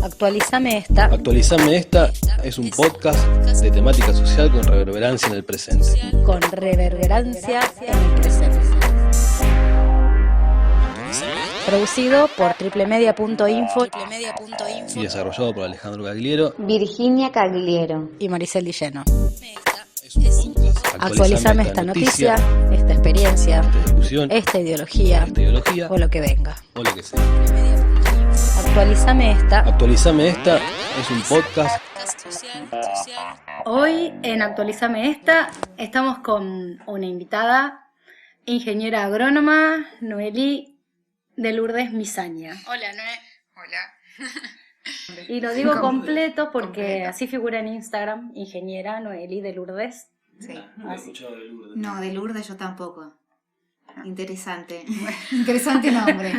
Actualizame esta. Actualizame esta es un podcast de temática social con reverberancia en el presente. Con reverberancia en el presente. Producido por triplemedia.info y desarrollado por Alejandro Gagliero, Virginia Cagliero y Maricel Dilleno. Actualizame Actualizame esta noticia, esta experiencia, esta discusión, esta ideología esta o lo que venga. o lo que sea. Actualizame esta. Actualizame esta es un podcast. Hoy en Actualizame esta estamos con una invitada, ingeniera agrónoma, Noelí de Lourdes Misaña. Hola, Noé. Hola. Y lo digo completo porque Completo. así figura en Instagram, ingeniera Noelí de Lourdes. Sí. Así. No, de Lourdes yo tampoco. Interesante. Interesante nombre.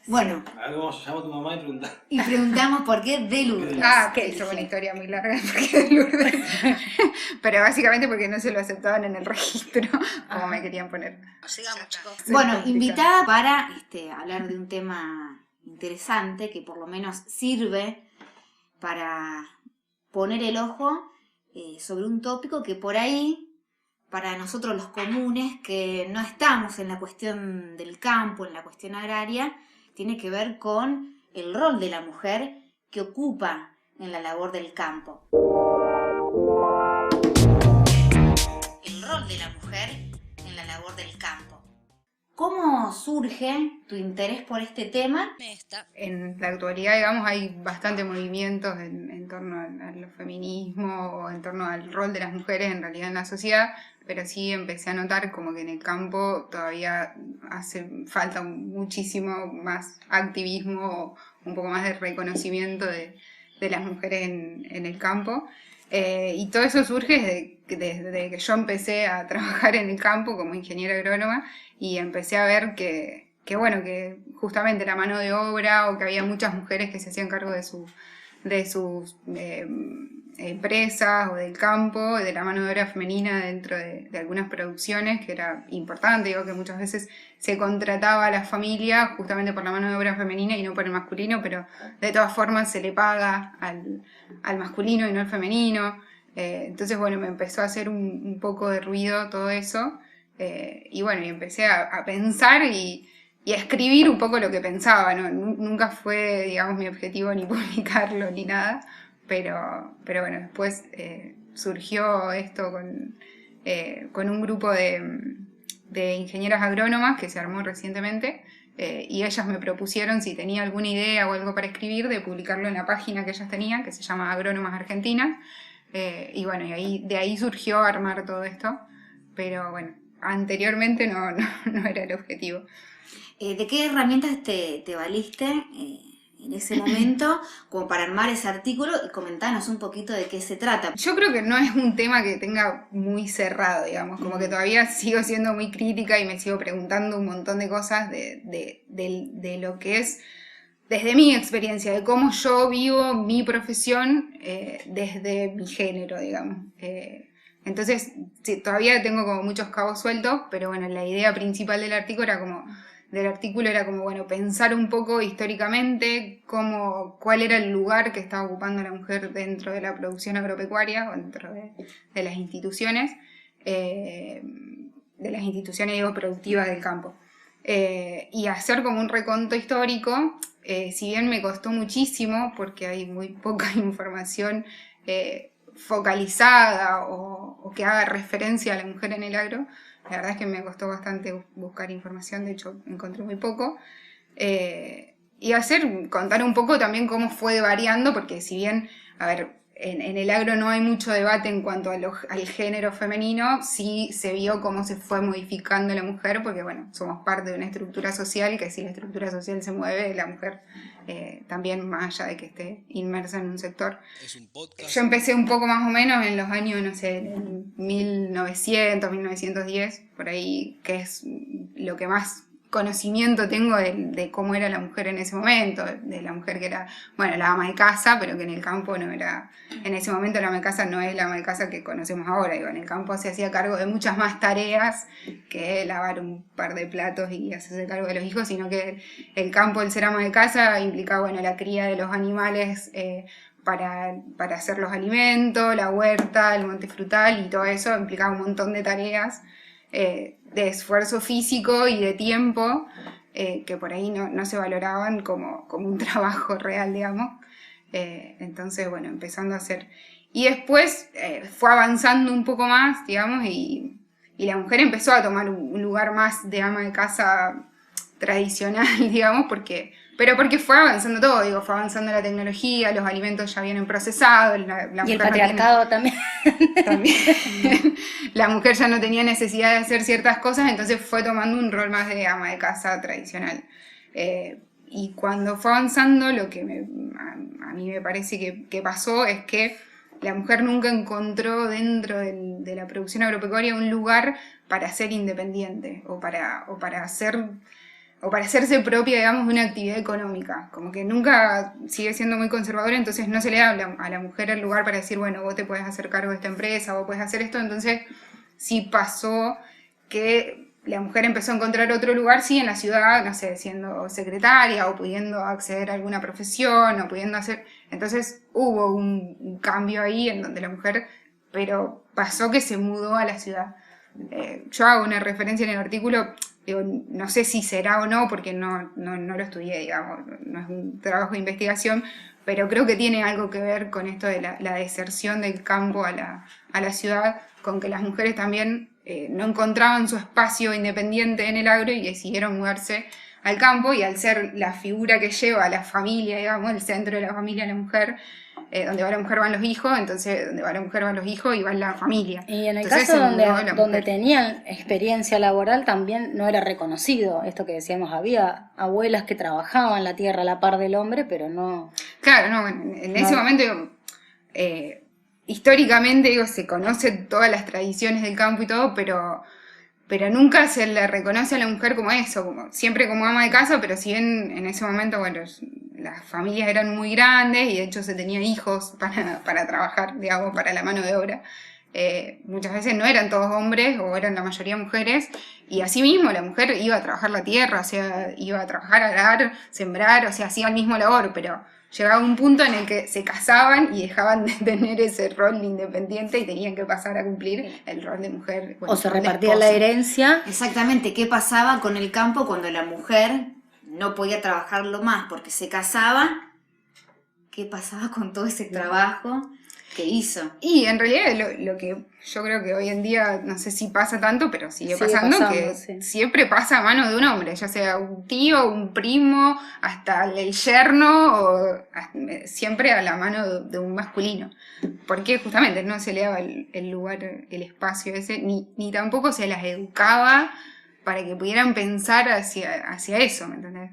Bueno, A ver, vamos a llamar a tu mamá y preguntar. y preguntamos por qué de Lourdes. Que eso es una historia muy larga porque de Lourdes. Pero básicamente porque no se lo aceptaban en el registro, como me querían poner. Llegamos, chicos. Bueno, complicado. invitada para hablar de un tema interesante que por lo menos sirve para poner el ojo sobre un tópico que por ahí, para nosotros los comunes, que no estamos en la cuestión del campo, en la cuestión agraria, tiene que ver con el rol de la mujer que ocupa en la labor del campo. El rol de la mujer en la labor del campo. ¿Cómo surge tu interés por este tema? En la actualidad, digamos, hay bastante movimientos en torno al feminismo o en torno al rol de las mujeres en realidad en la sociedad, pero sí empecé a notar como que en el campo todavía hace falta muchísimo más activismo o un poco más de reconocimiento de las mujeres en el campo. Y todo eso surge desde que yo empecé a trabajar en el campo como ingeniera agrónoma y empecé a ver que justamente la mano de obra o que había muchas mujeres que se hacían cargo de sus empresas o del campo, de la mano de obra femenina dentro de algunas producciones, que era importante, digo que muchas veces se contrataba a la familia justamente por la mano de obra femenina y no por el masculino, pero de todas formas se le paga al masculino y no al femenino. Entonces, bueno, me empezó a hacer un poco de ruido todo eso, y empecé a pensar y a escribir un poco lo que pensaba, ¿no? Nunca fue, digamos, mi objetivo ni publicarlo ni nada, pero bueno, después surgió esto con un grupo de ingenieras agrónomas que se armó recientemente, y ellas me propusieron si tenía alguna idea o algo para escribir de publicarlo en la página que ellas tenían, que se llama Agrónomas Argentinas, y de ahí surgió armar todo esto, pero bueno, anteriormente no era el objetivo. ¿De qué herramientas te valiste en ese momento como para armar ese artículo? Y comentanos un poquito de qué se trata. Yo creo que no es un tema que tenga muy cerrado, digamos, como que todavía sigo siendo muy crítica y me sigo preguntando un montón de cosas de lo que es, desde mi experiencia, de cómo yo vivo mi profesión desde mi género, digamos. Entonces, sí, todavía tengo como muchos cabos sueltos, pero bueno, la idea principal del artículo era como pensar un poco históricamente cuál era el lugar que estaba ocupando la mujer dentro de la producción agropecuaria o dentro de las instituciones, digo, productivas del campo. Y hacer como un reconto histórico, si bien me costó muchísimo porque hay muy poca información focalizada o que haga referencia a la mujer en el agro. La verdad es que me costó bastante buscar información, de hecho encontré muy poco. Y contar un poco también cómo fue variando, porque si bien, en el agro no hay mucho debate en cuanto al género femenino, sí se vio cómo se fue modificando la mujer, porque bueno, somos parte de una estructura social, que si la estructura social se mueve, la mujer también, más allá de que esté inmersa en un sector. Yo empecé un poco más o menos en los años, no sé, en 1900, 1910, por ahí, que es lo que más conocimiento tengo de cómo era la mujer en ese momento, de la mujer que era, bueno, la ama de casa, pero que en el campo no era, en ese momento la ama de casa no es la ama de casa que conocemos ahora, digo, en el campo se hacía cargo de muchas más tareas que lavar un par de platos y hacerse cargo de los hijos, sino que el campo, el ser ama de casa, implicaba, bueno, la cría de los animales para hacer los alimentos, la huerta, el monte frutal y todo eso implicaba un montón de tareas de esfuerzo físico y de tiempo que por ahí no se valoraban como un trabajo real, digamos. Entonces, bueno, empezando a hacer. Y después fue avanzando un poco más, digamos, y la mujer empezó a tomar un lugar más de ama de casa tradicional, digamos, pero porque fue avanzando todo, digo, fue avanzando la tecnología, los alimentos ya vienen procesados, y el patriarcado también. La mujer ya no tenía necesidad de hacer ciertas cosas, entonces fue tomando un rol más de ama de casa tradicional. Y cuando fue avanzando, lo que a mí me parece que pasó es que la mujer nunca encontró dentro de la producción agropecuaria un lugar para ser independiente o para hacerse propia, digamos, de una actividad económica. Como que nunca sigue siendo muy conservadora, entonces no se le da a la mujer el lugar para decir, bueno, vos te podés hacer cargo de esta empresa, vos podés hacer esto. Entonces sí pasó que la mujer empezó a encontrar otro lugar, sí, en la ciudad, no sé, siendo secretaria o pudiendo acceder a alguna profesión o pudiendo hacer... Entonces hubo un cambio ahí en donde la mujer, pero pasó que se mudó a la ciudad. Yo hago una referencia en el artículo, digo, no sé si será o no, porque no lo estudié, digamos, no es un trabajo de investigación, pero creo que tiene algo que ver con esto de la deserción del campo a la ciudad, con que las mujeres también no encontraban su espacio independiente en el agro y decidieron mudarse al campo, y al ser la figura que lleva a la familia, digamos, el centro de la familia, la mujer, donde va la mujer van los hijos, entonces donde va la mujer van los hijos y va la familia. Y en el Entonces, caso donde tenían experiencia laboral también no era reconocido, esto que decíamos, había abuelas que trabajaban la tierra a la par del hombre, pero no... Claro, no, en ese momento, históricamente, digo, se conocen todas las tradiciones del campo y todo, pero nunca se le reconoce a la mujer como eso, siempre como ama de casa, pero si bien en ese momento, bueno, las familias eran muy grandes y de hecho se tenían hijos para trabajar, digamos, para la mano de obra. Muchas veces no eran todos hombres o eran la mayoría mujeres, y así mismo la mujer iba a trabajar la tierra, o sea, iba a trabajar, arar, sembrar, o sea, hacía el mismo labor, pero llegaba un punto en el que se casaban y dejaban de tener ese rol independiente y tenían que pasar a cumplir el rol de mujer. Bueno, o se repartía la herencia. Exactamente, ¿qué pasaba con el campo cuando la mujer no podía trabajarlo más porque se casaba? ¿Qué pasaba con todo ese trabajo que hizo? Y en realidad lo que yo creo que hoy en día, no sé si pasa tanto, pero sigue pasando, que sí, siempre pasa a mano de un hombre, ya sea un tío, un primo, hasta el yerno, o siempre a la mano de un masculino. Porque justamente no se le daba el lugar, el espacio ese, ni tampoco se las educaba para que pudieran pensar hacia eso, ¿me entendés?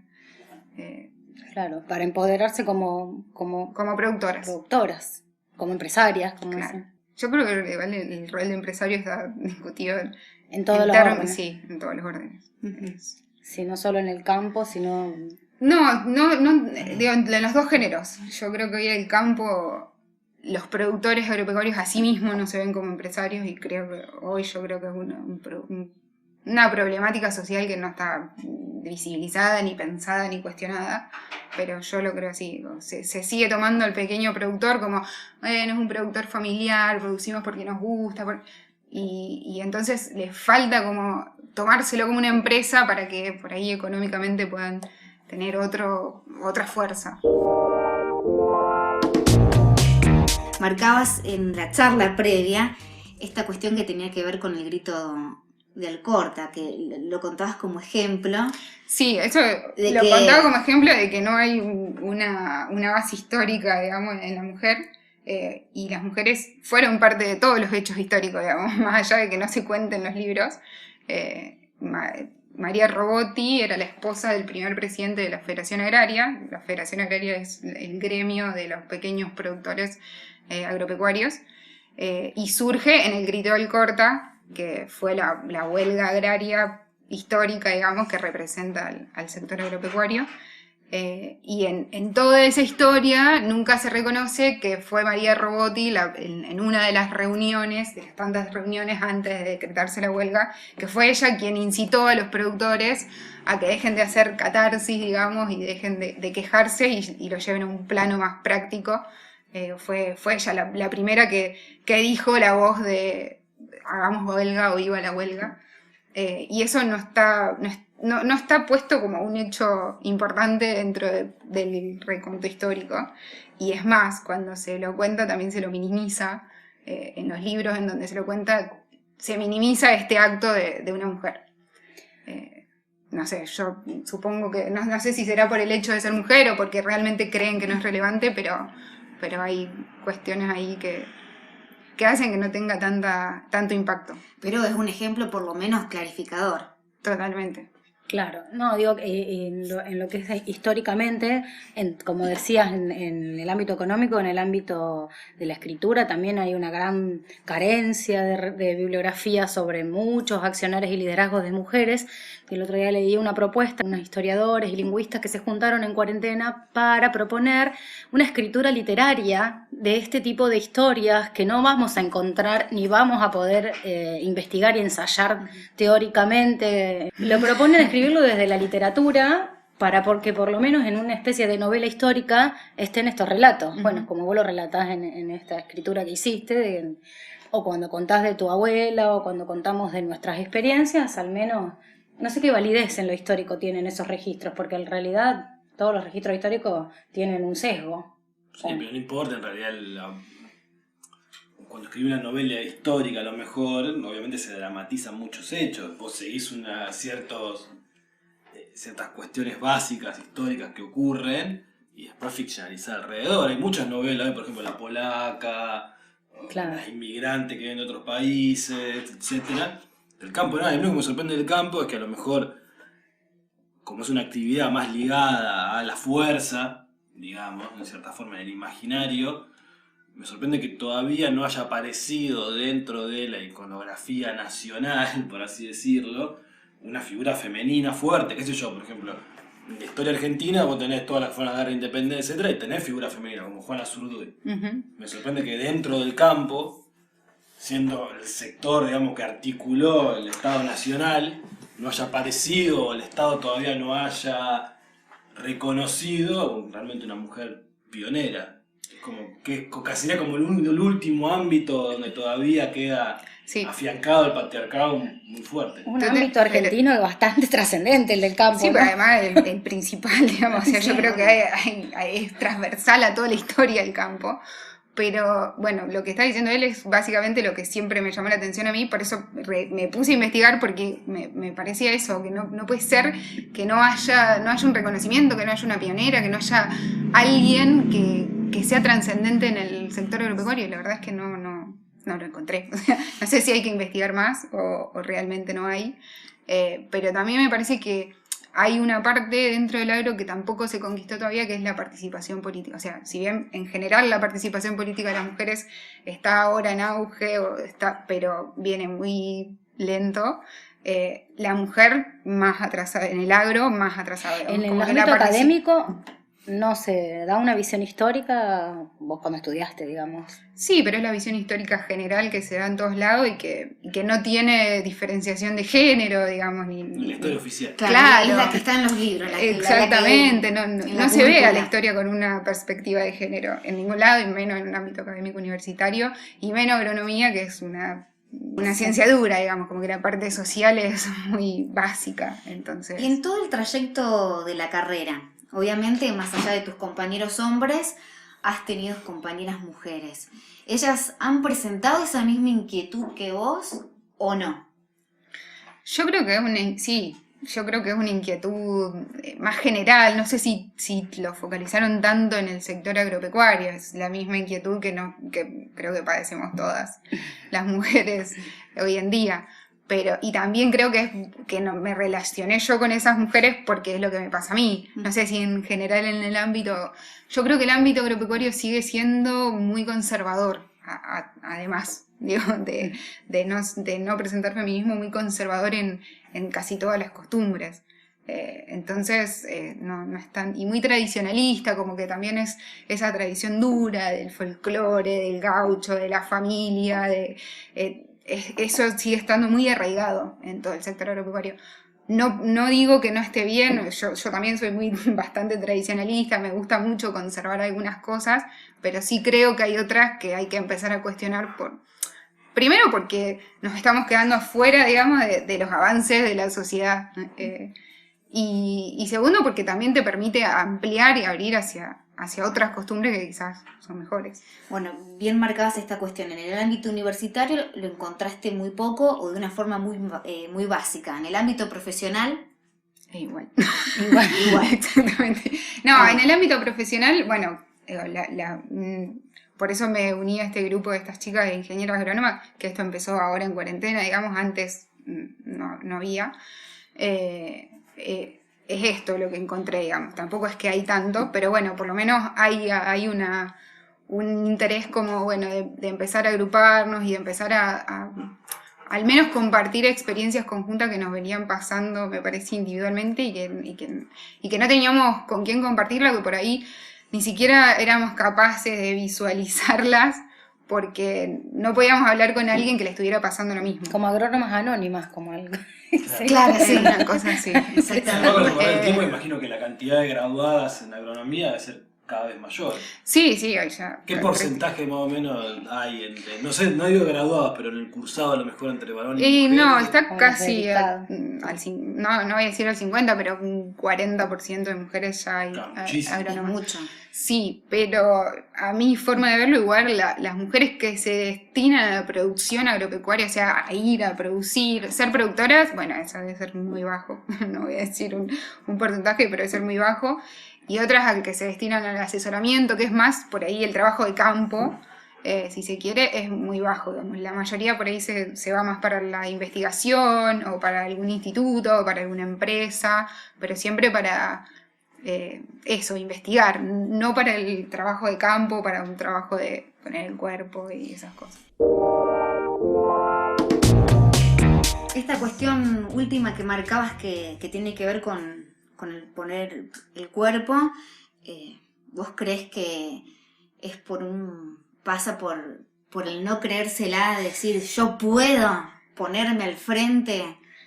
Claro, para empoderarse como productoras. Como empresarias. Claro. Yo creo que el rol de empresario está discutido en todos los órdenes. Sí, en todos los órdenes. Sí, no solo en el campo, sino... No, digo, en los dos géneros. Yo creo que hoy en el campo los productores agropecuarios a sí mismos no se ven como empresarios, y creo que hoy es una problemática social que no está visibilizada, ni pensada, ni cuestionada, pero yo lo creo así. Se sigue tomando al pequeño productor como, bueno, es un productor familiar, producimos porque nos gusta, y entonces les falta como tomárselo como una empresa para que por ahí económicamente puedan tener otra fuerza. Marcabas en la charla previa esta cuestión que tenía que ver con el grito de Alcorta, que lo contabas como ejemplo. Sí, eso contaba como ejemplo de que no hay una base histórica, digamos, en la mujer, y las mujeres fueron parte de todos los hechos históricos, digamos, más allá de que no se cuenten los libros. María Robotti era la esposa del primer presidente de la Federación Agraria. La Federación Agraria es el gremio de los pequeños productores agropecuarios, y surge en el grito de Alcorta, que fue la huelga agraria histórica, digamos, que representa al sector agropecuario. Y en toda esa historia nunca se reconoce que fue María Robotti en una de las reuniones, de las tantas reuniones antes de decretarse la huelga, que fue ella quien incitó a los productores a que dejen de hacer catarsis, digamos, y dejen de quejarse y lo lleven a un plano más práctico. Fue ella la primera que dijo la voz de hagamos huelga o viva la huelga. Y eso no está puesto como un hecho importante dentro del recuento histórico. Y es más, cuando se lo cuenta también se lo minimiza. En los libros en donde se lo cuenta, se minimiza este acto de una mujer. No sé, yo supongo que, no sé si será por el hecho de ser mujer o porque realmente creen que no es relevante, pero hay cuestiones ahí que hacen que no tenga tanto impacto. Pero es un ejemplo por lo menos clarificador. Totalmente. Claro, no, digo, en lo que es históricamente, como decías, en el ámbito económico, en el ámbito de la escritura, también hay una gran carencia de bibliografía sobre muchos accionarios y liderazgos de mujeres. El otro día leí una propuesta, unos historiadores y lingüistas que se juntaron en cuarentena para proponer una escritura literaria de este tipo de historias que no vamos a encontrar ni vamos a poder investigar y ensayar teóricamente. Lo proponen escribirlo desde la literatura porque por lo menos en una especie de novela histórica estén estos relatos. Bueno, como vos lo relatás en esta escritura que hiciste, o cuando contás de tu abuela, o cuando contamos de nuestras experiencias, al menos, no sé qué validez en lo histórico tienen esos registros, porque en realidad todos los registros históricos tienen un sesgo. Sí, pero no importa en realidad cuando escribí una novela histórica, a lo mejor, obviamente se dramatizan muchos hechos. Vos seguís ciertas cuestiones básicas, históricas que ocurren, y después ficcionalizar alrededor. Hay muchas novelas, por ejemplo, La Polaca, Claro. Las Inmigrantes que vienen de otros países, etcétera. Del campo, nada, lo único que me sorprende del campo es que a lo mejor, como es una actividad más ligada a la fuerza, digamos, en cierta forma en el imaginario, me sorprende que todavía no haya aparecido dentro de la iconografía nacional, por así decirlo, una figura femenina fuerte, qué sé yo, por ejemplo, en la historia argentina vos tenés todas las que fueron a la guerra de independencia, etcétera, y tenés figuras femeninas como Juana Zurduy. Me sorprende que dentro del campo, siendo el sector, digamos, que articuló el Estado Nacional, no haya aparecido, o el Estado todavía no haya reconocido realmente una mujer pionera. Es como que sería como el último ámbito donde todavía queda afiancado el patriarcado muy fuerte. Un ámbito argentino bastante trascendente, el del campo. Sí, ¿no? pero además el principal, digamos, o sea, yo creo que es transversal a toda la historia del campo. Pero bueno, lo que está diciendo él es básicamente lo que siempre me llamó la atención a mí, por eso me puse a investigar, porque me parecía eso, que no puede ser que no haya un reconocimiento, que no haya una pionera, que no haya alguien que sea trascendente en el sector agropecuario, y la verdad es que no lo encontré. O sea, no sé si hay que investigar más o realmente no hay, pero también me parece que hay una parte dentro del agro que tampoco se conquistó todavía, que es la participación política. O sea, si bien en general la participación política de las mujeres está ahora en auge, pero viene muy lento, la mujer más atrasada, en el agro más atrasada. En el ámbito académico no se da una visión histórica, vos cuando estudiaste, digamos. Sí, pero es la visión histórica general que se da en todos lados y que no tiene diferenciación de género, digamos. La historia oficial. Claro, es la que está en los libros. Exactamente, no se ve a la historia historia con una perspectiva de género en ningún lado, y menos en un ámbito académico universitario, y menos agronomía, que es una ciencia dura, digamos, como que la parte social es muy básica. Entonces, Y en todo el trayecto de la carrera, obviamente, más allá de tus compañeros hombres, has tenido compañeras mujeres. ¿Ellas han presentado esa misma inquietud que vos o no? yo creo que es una inquietud más general. No sé si lo focalizaron tanto en el sector agropecuario. Es la misma inquietud que creo que padecemos todas las mujeres hoy en día. Y también creo que me relacioné yo con esas mujeres porque es lo que me pasa a mí. No sé si en general en el ámbito... Yo creo que el ámbito agropecuario sigue siendo muy conservador, además. digo, de no presentar feminismo muy conservador en casi todas las costumbres. Entonces, no es tan... Y muy tradicionalista, como que también es esa tradición dura del folclore, del gaucho, de la familia, eso sigue estando muy arraigado en todo el sector agropecuario. No digo que no esté bien, yo también soy bastante tradicionalista, me gusta mucho conservar algunas cosas, pero sí creo que hay otras que hay que empezar a cuestionar primero porque nos estamos quedando afuera, digamos, de los avances de la sociedad. Y segundo, porque también te permite ampliar y abrir hacia otras costumbres que quizás son mejores. Bueno, bien marcabas esta cuestión. En el ámbito universitario lo encontraste muy poco o de una forma muy básica. En el ámbito profesional... Igual, exactamente. No, en el ámbito profesional, bueno, por eso me uní a este grupo de estas chicas de ingenieros agrónomas, que esto empezó ahora en cuarentena, digamos, antes no había. Es esto lo que encontré, digamos. Tampoco es que hay tanto, pero bueno, por lo menos hay un interés como, bueno, de empezar a agruparnos y de empezar a al menos compartir experiencias conjuntas que nos venían pasando, me parece, individualmente y que no teníamos con quién compartirla, que por ahí ni siquiera éramos capaces de visualizarlas porque no podíamos hablar con alguien que le estuviera pasando lo mismo. Como agrónomas anónimas, como algo. Claro, sí. Una cosa así. Exactamente. Con el tiempo imagino que la cantidad de graduadas en agronomía debe ser cada vez mayor. Sí, ahí ya. ¿Qué porcentaje más o menos hay entre, no sé, no digo graduadas, pero en el cursado a lo mejor entre varones y mujeres? No, está Como casi dedicado. no voy a decir al 50, pero un 40% de mujeres ya hay agrónomas. Mucho. Sí, pero a mi forma de verlo, igual las mujeres que se destinan a la producción agropecuaria, o sea, a ir a producir, ser productoras, bueno, eso debe ser muy bajo, no voy a decir un porcentaje, pero debe ser muy bajo. Y otras al que se destinan al asesoramiento, que es más por ahí el trabajo de campo, si se quiere, es muy bajo. Digamos. La mayoría por ahí se va más para la investigación o para algún instituto o para alguna empresa, pero siempre para eso, investigar, no para el trabajo de campo, para un trabajo de poner el cuerpo y esas cosas. Esta cuestión última que marcabas que tiene que ver con el poner el cuerpo, ¿vos crees que es pasa por el no creérsela, decir yo puedo ponerme al frente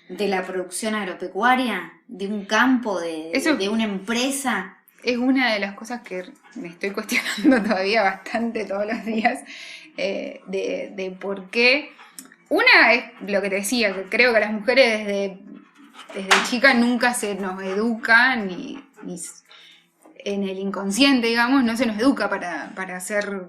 de la producción agropecuaria, de un campo, de una empresa? Es una de las cosas que me estoy cuestionando todavía bastante todos los días, de por qué. Una es lo que te decía, que creo que a las mujeres desde chicas nunca se nos educa, ni en el inconsciente, digamos, no se nos educa para ser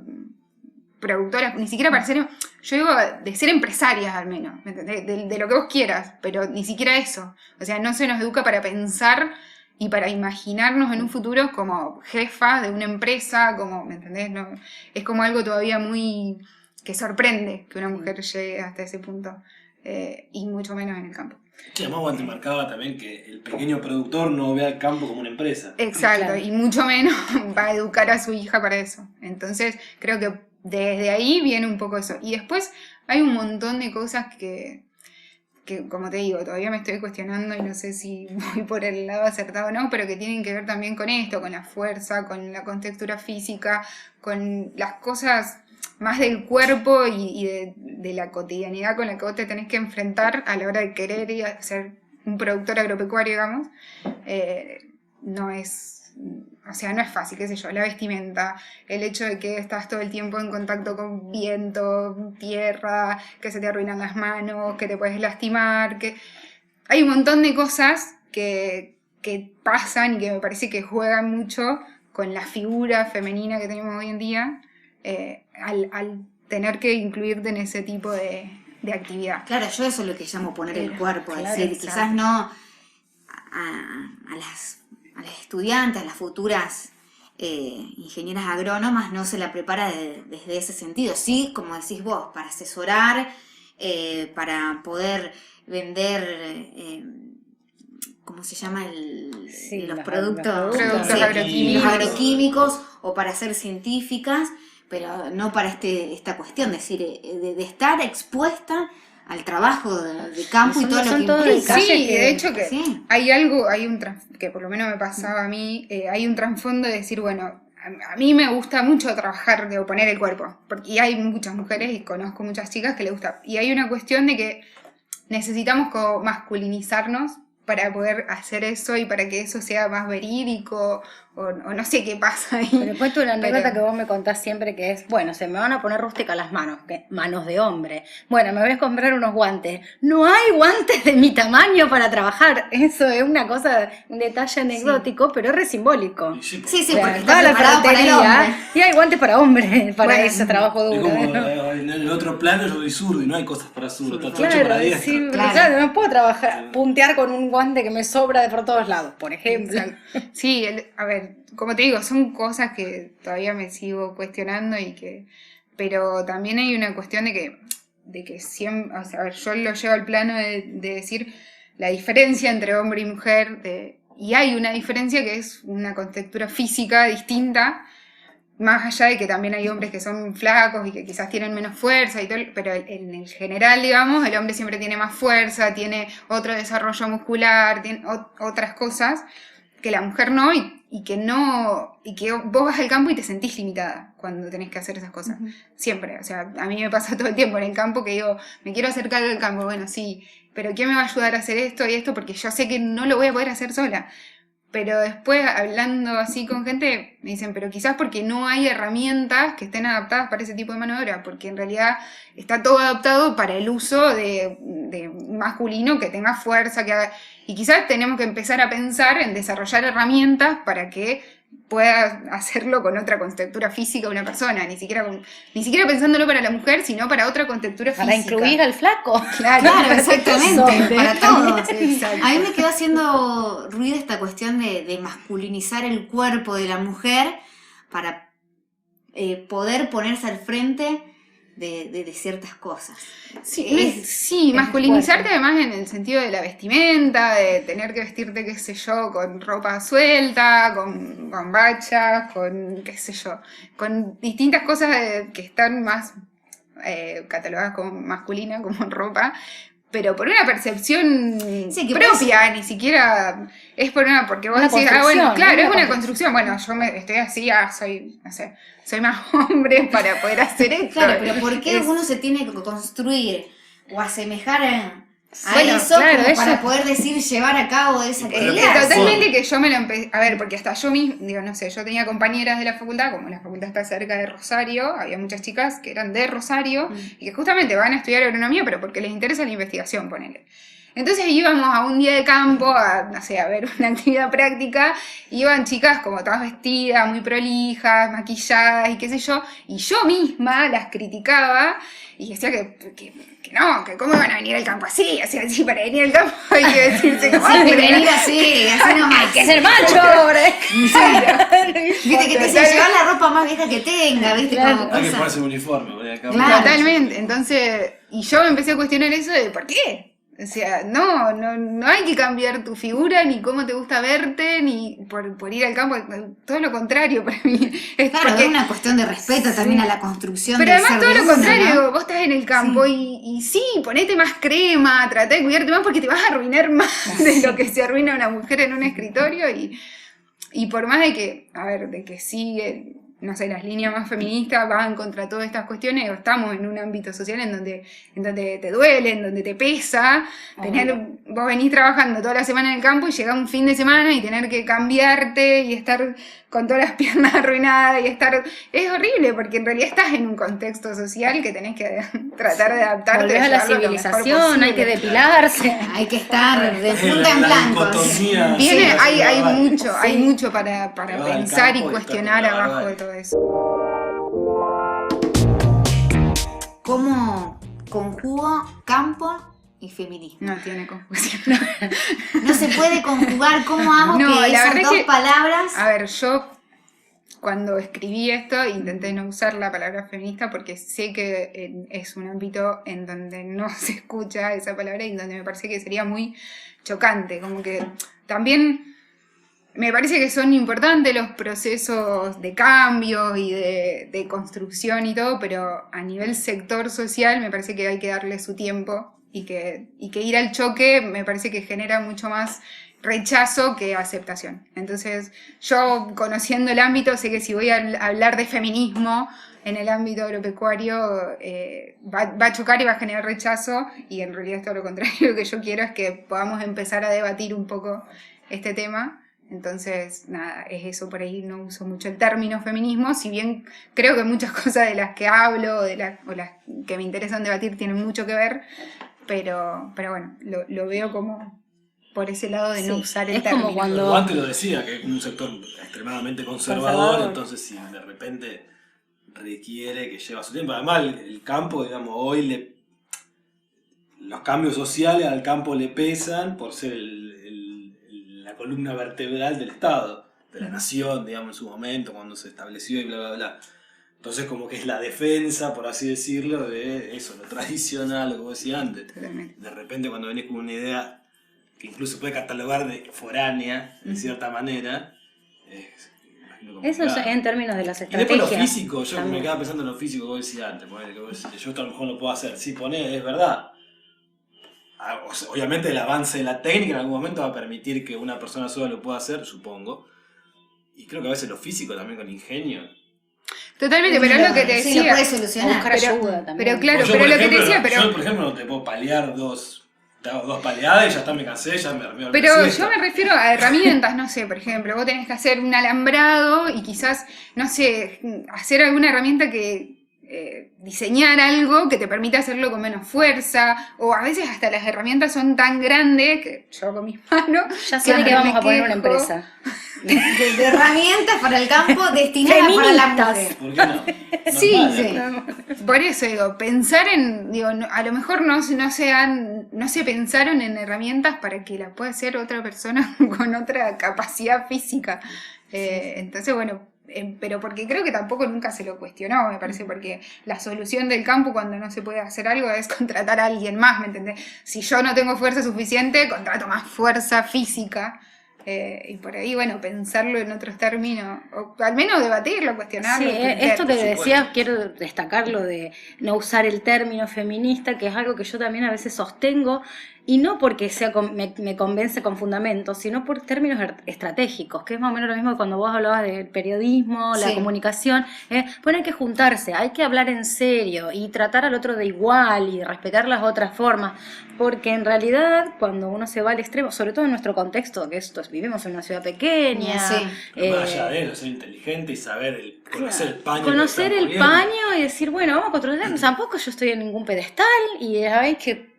productoras, ni siquiera para ser, yo digo, de ser empresarias al menos, ¿me entendés? De lo que vos quieras, pero ni siquiera eso. O sea, no se nos educa para pensar y para imaginarnos en un futuro como jefa de una empresa, como, ¿me entendés? No, es como algo todavía muy que sorprende que una mujer llegue hasta ese punto, y mucho menos en el campo. Sí, además te marcaba también que el pequeño productor no ve al campo como una empresa. Exacto, Claro. Y mucho menos va a educar a su hija para eso. Entonces, creo que desde ahí viene un poco eso. Y después hay un montón de cosas que como te digo, todavía me estoy cuestionando y no sé si voy por el lado acertado o no, pero que tienen que ver también con esto, con la fuerza, con la contextura física, con las cosas más del cuerpo y de la cotidianidad con la que vos te tenés que enfrentar a la hora de querer ir a ser un productor agropecuario, digamos. No es fácil, qué sé yo, la vestimenta, el hecho de que estás todo el tiempo en contacto con viento, tierra, que se te arruinan las manos, que te puedes lastimar, que hay un montón de cosas que pasan y que me parece que juegan mucho con la figura femenina que tenemos hoy en día, al tener que incluirte en ese tipo de actividad. Claro, yo eso es lo que llamo poner el cuerpo, es claro, decir, exacto. quizás no a las estudiantes, a las futuras ingenieras agrónomas no se la prepara desde ese sentido. Sí, como decís vos, para asesorar, para poder vender, ¿cómo se llama? Sí, los los productos productos sí, agroquímicos. los agroquímicos, o para ser científicas, pero no para esta cuestión, es decir, de estar expuesta al trabajo de campo y todo lo que implica. Sí, de hecho que sí. hay algo, que por lo menos me pasaba a mí, hay un trasfondo de decir, bueno, a mí me gusta mucho trabajar, de poner el cuerpo, y hay muchas mujeres y conozco muchas chicas que les gusta, y hay una cuestión de que necesitamos como masculinizarnos para poder hacer eso y para que eso sea más verídico, o no sé qué pasa ahí. Pero cuento una anécdota que vos me contás siempre, que es, bueno, se me van a poner rústicas las manos, que manos de hombre. Bueno, me voy a comprar unos guantes. No hay guantes de mi tamaño para trabajar. Eso es una cosa, un detalle anecdótico, pero es re simbólico. Y sí, Sí, O sea, porque va está a la preparado para el ferretería hombre. y hay guantes para hombres, para Bueno, ese trabajo es duro. como ¿no? en el otro plano yo soy zurdo y no hay cosas para zurdo, está todo hecho Claro, para diestro. sí, Claro. claro, no puedo trabajar, puntear con un guante que me sobra de por todos lados, por ejemplo. Exacto. Sí, a ver, como te digo, son cosas que todavía me sigo cuestionando pero también hay una cuestión de que siempre, o sea, a ver, yo lo llevo al plano de decir la diferencia entre hombre y mujer, y hay una diferencia que es una contextura física distinta, más allá de que también hay hombres que son flacos y que quizás tienen menos fuerza y todo, pero en el general, digamos, el hombre siempre tiene más fuerza, tiene otro desarrollo muscular, tiene otras cosas que la mujer no, y que vos vas al campo y te sentís limitada cuando tenés que hacer esas cosas. Siempre, o sea, a mí me pasa todo el tiempo en el campo que digo, me quiero acercar al campo, bueno, sí, pero ¿quién me va a ayudar a hacer esto y esto? Porque yo sé que no lo voy a poder hacer sola. Pero después, hablando así con gente, me dicen, pero quizás porque no hay herramientas que estén adaptadas para ese tipo de mano de obra, porque en realidad está todo adaptado para el uso de masculino que tenga fuerza, y quizás tenemos que empezar a pensar en desarrollar herramientas para que pueda hacerlo con otra contextura física de una persona, ni siquiera pensándolo para la mujer, sino para otra contextura Para física. incluir al flaco. Claro, exactamente, para todos. Exacto. A mí me quedó haciendo ruido esta cuestión de masculinizar el cuerpo de la mujer para poder ponerse al frente de ciertas cosas. Sí, masculinizarte además en el sentido de la vestimenta, de tener que vestirte, qué sé yo, con ropa suelta, con bachas, con qué sé yo, con distintas cosas que están más catalogadas como masculina, como ropa, pero por una percepción propia, ni siquiera es porque vos Una decís, construcción, bueno, claro, ¿no? es una construcción, bueno, yo estoy así, soy, no sé, soy más hombre para poder hacer esto. Claro, pero ¿por qué uno se tiene que construir o asemejar a Bueno, eso claro, como eso- para poder llevar a cabo esa actividad? Totalmente que yo me lo empecé, a ver, porque hasta yo mismo, digo, no sé, yo tenía compañeras de la facultad, como la facultad está cerca de Rosario, había muchas chicas que eran de Rosario y que justamente van a estudiar agronomía, pero porque les interesa la investigación, ponele. Entonces íbamos a un día de campo, no sé, a ver una actividad práctica, iban chicas como todas vestidas, muy prolijas, maquilladas y qué sé yo, y yo misma las criticaba y decía que no, que cómo iban a venir al campo así, para venir al campo hay que decirse como Sí, venir así nomás. ¡Hay que ser macho, hombre! Viste que te dicen llevar la ropa más vieja que tenga, viste, como Hay que cosas. ponerse un uniforme, voy acá. Claro. Totalmente, entonces, y yo me empecé a cuestionar eso de ¿por qué? O sea, no hay que cambiar tu figura, ni cómo te gusta verte, ni por ir al campo, todo lo contrario para mí. Es Claro, porque- es una cuestión de respeto también a la construcción pero del además ser todo de lo uno, contrario, ¿no? vos estás en el campo y sí, ponete más crema, tratá de cuidarte más porque te vas a arruinar más de lo que se arruina una mujer en un escritorio y por más de que, a ver, de que sí, no sé, las líneas más feministas van contra todas estas cuestiones, o estamos en un ámbito social en donde te duele, en donde te pesa, vos venís trabajando toda la semana en el campo y llega un fin de semana y tener que cambiarte y estar con todas las piernas arruinadas es horrible porque en realidad estás en un contexto social que tenés que tratar de adaptarte. Volvés a la llevarlo lo mejor civilización, hay que posible. depilarse. Hay que estar de Es punta en la blanco. dicotomía. Viene, Sí, hay sí, mucho, hay Sí. mucho para Te vas al pensar y campo y cuestionar estás con la abajo barba. de todo eso. ¿Cómo conjugo campo y feminismo? No tiene confusión. No se puede conjugar. ¿Cómo hago No, que la esas verdad dos es que- palabras? A ver, yo cuando escribí esto intenté no usar la palabra feminista porque sé que es un ámbito en donde no se escucha esa palabra y en donde me parece que sería muy chocante, como que también me parece que son importantes los procesos de cambio y de construcción y todo, pero a nivel sector social me parece que hay que darle su tiempo y que ir al choque me parece que genera mucho más rechazo que aceptación. Entonces, yo conociendo el ámbito, sé que si voy a hablar de feminismo en el ámbito agropecuario, va a chocar y va a generar rechazo, y en realidad es todo lo contrario. Lo que yo quiero es que podamos empezar a debatir un poco este tema. Entonces, nada, es eso. Por ahí no uso mucho el término feminismo, si bien creo que muchas cosas de las que hablo o las que me interesan debatir tienen mucho que ver, pero bueno, lo veo como por ese lado de no usar el es como término. cuando- Pero antes lo decía, que es un sector extremadamente conservador, entonces si de repente requiere que lleva su tiempo. Además, el campo, digamos, hoy los cambios sociales al campo le pesan por ser la columna vertebral del Estado, de la nación, digamos, en su momento, cuando se estableció y bla, bla, bla. Entonces como que es la defensa, por así decirlo, de eso, lo tradicional, lo que vos decías antes. Totalmente. De repente cuando venís con una idea que incluso puede catalogar de foránea, de cierta manera, es Eso complicado. en términos de las Y después lo estrategias. físico, yo también. me quedaba pensando en lo físico que vos decías antes, ponele, que vos decís, yo esto a lo mejor lo puedo hacer, sí, poné, es verdad. O sea, obviamente el avance de la técnica en algún momento va a permitir que una persona sola lo pueda hacer, supongo. Y creo que a veces lo físico también con ingenio. Totalmente, pero es lo que te Sí, lo decía. puede O solucionar. buscar ayuda también. Pero claro, Yo, pero por lo que te ejemplo, decía, pero... Yo, por ejemplo, no te puedo paliar te hago dos paleadas y ya está, me cansé, ya me dormí. Pero yo me refiero a herramientas, no sé, por ejemplo, vos tenés que hacer un alambrado y quizás, no sé, hacer alguna herramienta que diseñar algo que te permita hacerlo con menos fuerza, o a veces hasta las herramientas son tan grandes que yo con mis manos... Ya sé de que vamos me a poner una quejo. empresa. De herramientas para el campo destinadas para la mujer. ¿Por qué no? Sí, Normal, sí. Por eso digo, pensar en, digo, a lo mejor no se pensaron en herramientas para que la pueda hacer otra persona con otra capacidad física. Entonces, bueno, pero porque creo que tampoco nunca se lo cuestionó, me parece, porque la solución del campo cuando no se puede hacer algo es contratar a alguien más, ¿me entendés? Si yo no tengo fuerza suficiente, contrato más fuerza física. Y por ahí, bueno, pensarlo en otros términos, o al menos debatirlo, cuestionarlo. Sí, plantear. esto que por decías, supuesto. quiero destacarlo de no usar el término feminista, que es algo que yo también a veces sostengo, y no porque me convence con fundamentos, sino por términos estratégicos, que es más o menos lo mismo que cuando vos hablabas del periodismo, la Sí. comunicación, pues hay que juntarse, hay que hablar en serio y tratar al otro de igual y respetar las otras formas, porque en realidad cuando uno se va al extremo, sobre todo en nuestro contexto, que vivimos en una ciudad pequeña, Sí. Pero más allá de eso, ser inteligente y saber conocer el paño. que conocer está el poniendo. paño y decir, bueno, vamos a controlar, tampoco yo estoy en ningún pedestal y hay que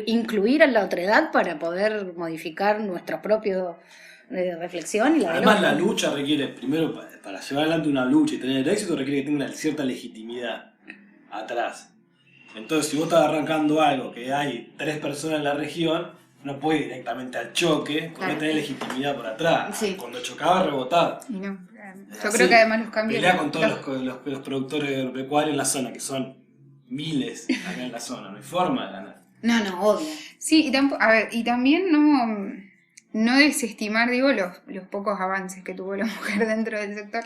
incluir a la otredad para poder modificar nuestro propio reflexión y la del Además, otro. la lucha requiere, primero, para llevar adelante una lucha y tener el éxito, requiere que tenga una cierta legitimidad atrás. Entonces, si vos estás arrancando algo que hay 3 personas en la región, no puede ir directamente al choque, porque Claro. tener legitimidad por atrás. Sí. Cuando chocaba, rebotaba. Y no, Es yo así. creo que además los cambios... Pelea con todos los productores agropecuarios en la zona, que son miles acá en la zona. No hay forma de ganar. No, obvio. Sí, y también no desestimar, digo, los pocos avances que tuvo la mujer dentro del sector,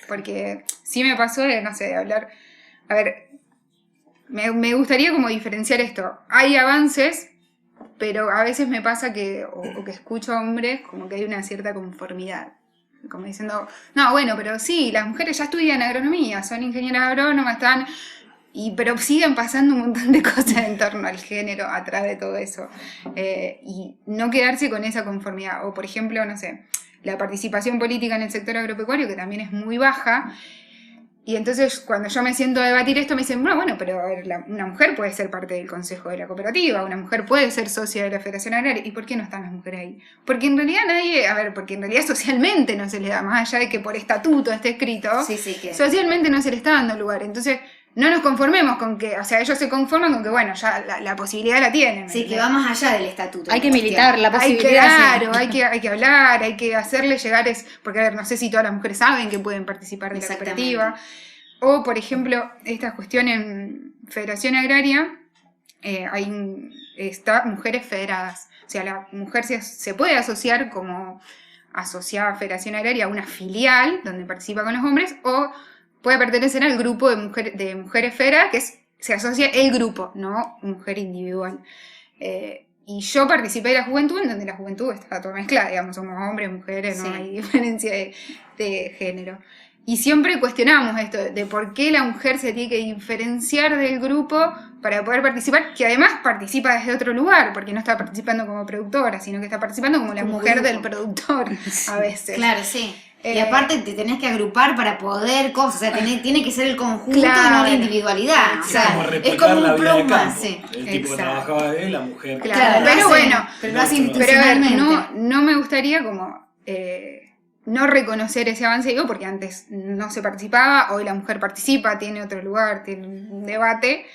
porque sí me pasó de, no sé, de hablar... A ver, me gustaría como diferenciar esto. Hay avances, pero a veces me pasa o que escucho a hombres como que hay una cierta conformidad. Como diciendo, no, bueno, pero sí, las mujeres ya estudian agronomía, son ingenieras agrónomas, pero siguen pasando un montón de cosas en torno al género, atrás de todo eso. Y no quedarse con esa conformidad. O, por ejemplo, no sé, la participación política en el sector agropecuario, que también es muy baja. Y entonces, cuando yo me siento a debatir esto, me dicen, bueno, pero a ver, una mujer puede ser parte del consejo de la cooperativa, una mujer puede ser socia de la Federación Agraria. ¿Y por qué no están las mujeres ahí? Porque en realidad porque en realidad socialmente no se les da, más allá de que por estatuto esté escrito, Sí, que... socialmente no se le está dando lugar. Entonces, no nos conformemos con que, o sea, ellos se conforman con que, bueno, ya la posibilidad la tienen. Sí, que va más allá del estatuto. Hay que militar la posibilidad. Hay que hablar, hay que hacerle llegar, porque a ver, no sé si todas las mujeres saben que pueden participar de la cooperativa. O, por ejemplo, esta cuestión en Federación Agraria, hay mujeres federadas. O sea, la mujer se puede asociar como asociada a Federación Agraria, una filial donde participa con los hombres, o puede pertenecer al grupo de mujeres FERA, que se asocia el grupo, no mujer individual. Y yo participé de la juventud, en donde la juventud está toda mezclada, digamos, somos hombres, mujeres, no hay diferencia de género. Y siempre cuestionamos esto, de por qué la mujer se tiene que diferenciar del grupo para poder participar, que además participa desde otro lugar, porque no está participando como productora, sino que está participando como la mujer del productor, a veces. Claro, sí. Y aparte te tenés que agrupar para poder cosas, o sea, tiene que ser el conjunto Claro. y no la individualidad. O sea, como es replicar como la un vida de plus más, campo. sí. El tipo que Exacto. trabajaba de la mujer. Claro, lo pero hace- bueno, pero lo hace pero Pero a ver, institucionalmente. no me gustaría como no reconocer ese avance, digo, porque antes no se participaba, hoy la mujer participa, tiene otro lugar, tiene un debate,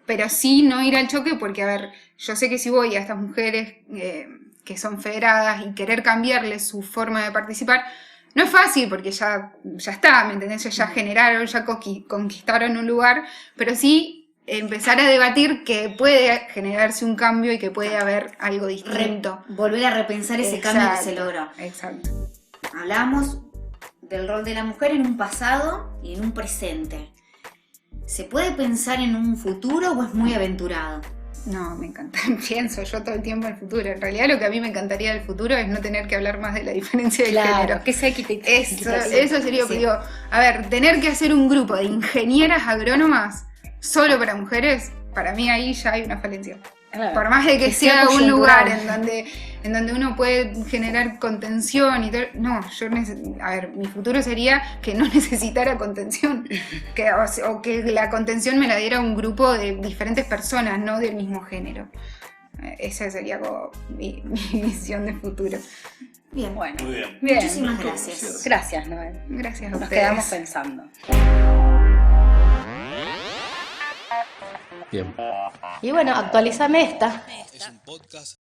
pero sí no ir al choque, porque a ver, yo sé que si voy a estas mujeres que son federadas y querer cambiarles su forma de participar, no es fácil porque ya está, ¿me entendés? Ya generaron, ya conquistaron un lugar, pero sí empezar a debatir que puede generarse un cambio y que puede haber algo distinto. Volver a repensar ese cambio que se logró. Exacto. Hablamos del rol de la mujer en un pasado y en un presente. ¿Se puede pensar en un futuro o es muy aventurado? No, me encanta. Pienso yo todo el tiempo en el futuro. En realidad lo que a mí me encantaría del futuro es no tener que hablar más de la diferencia de género. Claro, que sea equitativo. Eso sería, Sí. digo, a ver, tener que hacer un grupo de ingenieras agrónomas solo para mujeres, para mí ahí ya hay una falencia. Claro. Por más de que Que sea sea un coyuntural. lugar en donde uno puede generar contención y todo, no, a ver, mi futuro sería que no necesitara contención, o que la contención me la diera un grupo de diferentes personas, no del mismo género. Esa sería como mi visión de futuro. Bien, Bueno, Muy bien. bien. muchísimas gracias. Gracias, Noel. Gracias a Nos ustedes. quedamos pensando. Bien. Y bueno, actualizame esta. Es un podcast